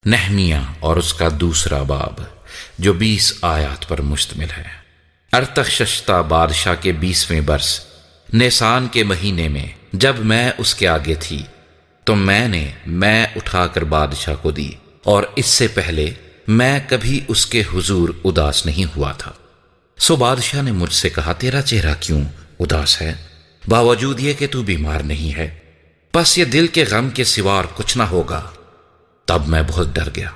نحمیہ اور اس کا دوسرا باب جو 20 آیات پر مشتمل ہے۔ ارتخششتہ بادشاہ کے 20ویں برس نیسان کے مہینے میں جب میں اس کے آگے تھی تو میں اٹھا کر بادشاہ کو دی، اور اس سے پہلے میں کبھی اس کے حضور اداس نہیں ہوا تھا۔ سو بادشاہ نے مجھ سے کہا، تیرا چہرہ کیوں اداس ہے، باوجود یہ کہ تو بیمار نہیں ہے؟ پس یہ دل کے غم کے سوا اور کچھ نہ ہوگا۔ تب میں بہت ڈر گیا،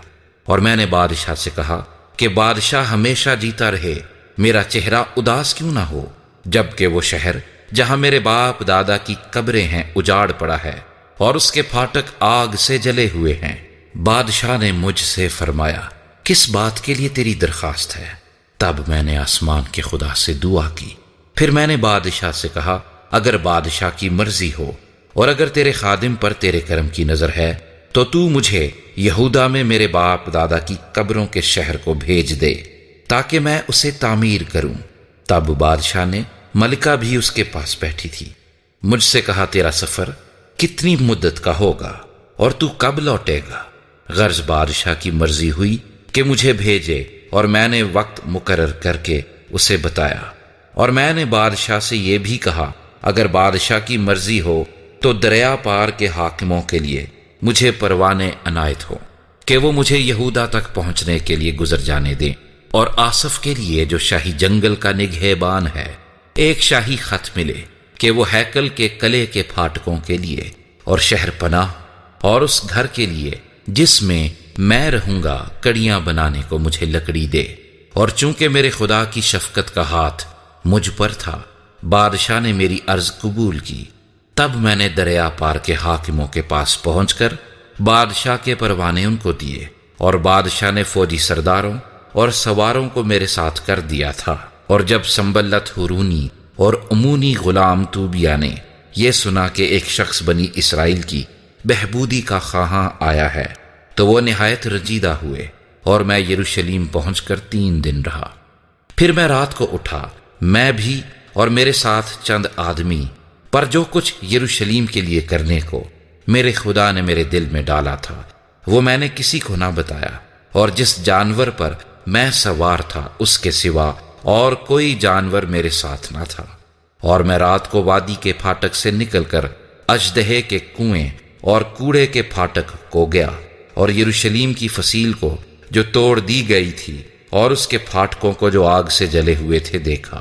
اور میں نے بادشاہ سے کہا کہ بادشاہ ہمیشہ جیتا رہے، میرا چہرہ اداس کیوں نہ ہو، جبکہ وہ شہر جہاں میرے باپ دادا کی قبریں ہیں اجاڑ پڑا ہے، اور اس کے پھاٹک آگ سے جلے ہوئے ہیں۔ بادشاہ نے مجھ سے فرمایا، کس بات کے لیے تیری درخواست ہے؟ تب میں نے آسمان کے خدا سے دعا کی۔ پھر میں نے بادشاہ سے کہا، اگر بادشاہ کی مرضی ہو اور اگر تیرے خادم پر تیرے کرم کی نظر ہے تو تو مجھے یہودا میں میرے باپ دادا کی قبروں کے شہر کو بھیج دے تاکہ میں اسے تعمیر کروں۔ تب بادشاہ نے ملکہ بھی اس کے پاس بیٹھی تھی مجھ سے کہا، تیرا سفر کتنی مدت کا ہوگا اور تو کب لوٹے گا؟ غرض بادشاہ کی مرضی ہوئی کہ مجھے بھیجے، اور میں نے وقت مقرر کر کے اسے بتایا، اور میں نے بادشاہ سے یہ بھی کہا، اگر بادشاہ کی مرضی ہو تو دریا پار کے حاکموں کے لیے مجھے پروانے عنایت ہو کہ وہ مجھے یہودا تک پہنچنے کے لیے گزر جانے دیں، اور آصف کے لیے جو شاہی جنگل کا نگہبان ہے ایک شاہی خط ملے کہ وہ ہیکل کے قلعے کے پھاٹکوں کے لیے اور شہر پناہ اور اس گھر کے لیے جس میں میں رہوں گا کڑیاں بنانے کو مجھے لکڑی دے۔ اور چونکہ میرے خدا کی شفقت کا ہاتھ مجھ پر تھا، بادشاہ نے میری عرض قبول کی۔ تب میں نے دریا پار کے حاکموں کے پاس پہنچ کر بادشاہ کے پروانے ان کو دیے، اور بادشاہ نے فوجی سرداروں اور سواروں کو میرے ساتھ کر دیا تھا۔ اور جب سنبلت ہورونی اور امونی غلام توبیہ نے یہ سنا کہ ایک شخص بنی اسرائیل کی بہبودی کا خواہاں آیا ہے تو وہ نہایت رنجیدہ ہوئے، اور میں یروشلم پہنچ کر 3 دن رہا۔ پھر میں رات کو اٹھا، میں بھی اور میرے ساتھ چند آدمی، پر جو کچھ یروشلم کے لیے کرنے کو میرے خدا نے میرے دل میں ڈالا تھا وہ میں نے کسی کو نہ بتایا، اور جس جانور پر میں سوار تھا اس کے سوا اور کوئی جانور میرے ساتھ نہ تھا۔ اور میں رات کو وادی کے پھاٹک سے نکل کر اژدہے کے کنویں اور کوڑے کے پھاٹک کو گیا، اور یروشلم کی فصیل کو جو توڑ دی گئی تھی اور اس کے پھاٹکوں کو جو آگ سے جلے ہوئے تھے دیکھا۔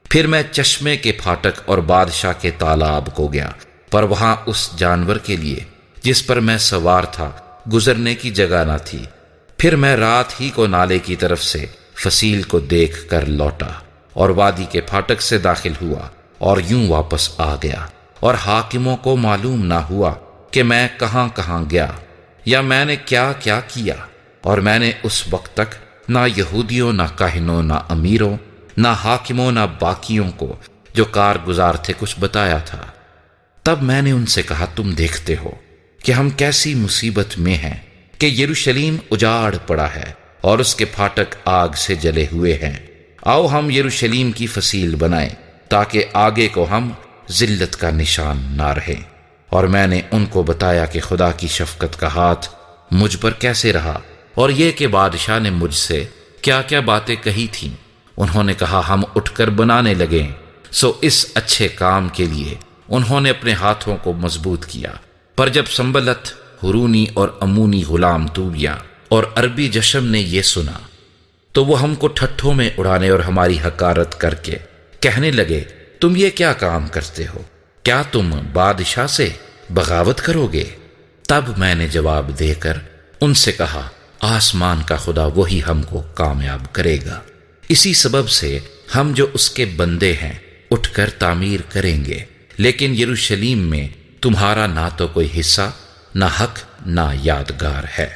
پھر میں چشمے کے پھاٹک اور بادشاہ کے تالاب کو گیا، پر وہاں اس جانور کے لیے جس پر میں سوار تھا گزرنے کی جگہ نہ تھی۔ پھر میں رات ہی کو نالے کی طرف سے فصیل کو دیکھ کر لوٹا، اور وادی کے پھاٹک سے داخل ہوا اور یوں واپس آ گیا، اور حاکموں کو معلوم نہ ہوا کہ میں کہاں کہاں گیا یا میں نے کیا کیا کیا۔ اور میں نے اس وقت تک نہ یہودیوں، نہ کاہنوں، نہ امیروں، نہ حاکموں، نہ باقیوں کو جو کارگزار تھے کچھ بتایا تھا۔ تب میں نے ان سے کہا، تم دیکھتے ہو کہ ہم کیسی مصیبت میں ہیں کہ یروشلم اجاڑ پڑا ہے اور اس کے پھاٹک آگ سے جلے ہوئے ہیں۔ آؤ ہم یروشلم کی فصیل بنائیں تاکہ آگے کو ہم ذلت کا نشان نہ رہے۔ اور میں نے ان کو بتایا کہ خدا کی شفقت کا ہاتھ مجھ پر کیسے رہا، اور یہ کہ بادشاہ نے مجھ سے کیا کیا باتیں کہی تھیں۔ انہوں نے کہا، ہم اٹھ کر بنانے لگے۔ سو اس اچھے کام کے لیے انہوں نے اپنے ہاتھوں کو مضبوط کیا۔ پر جب سنبلت ہورونی اور امونی غلام توبیہ اور عربی جشم نے یہ سنا تو وہ ہم کو ٹھٹھوں میں اڑانے اور ہماری حقارت کر کے کہنے لگے، تم یہ کیا کام کرتے ہو؟ کیا تم بادشاہ سے بغاوت کرو گے؟ تب میں نے جواب دے کر ان سے کہا، آسمان کا خدا وہی ہم کو کامیاب کرے گا۔ اسی سبب سے ہم جو اس کے بندے ہیں اٹھ کر تعمیر کریں گے، لیکن یروشلم میں تمہارا نہ تو کوئی حصہ، نہ حق، نہ یادگار ہے۔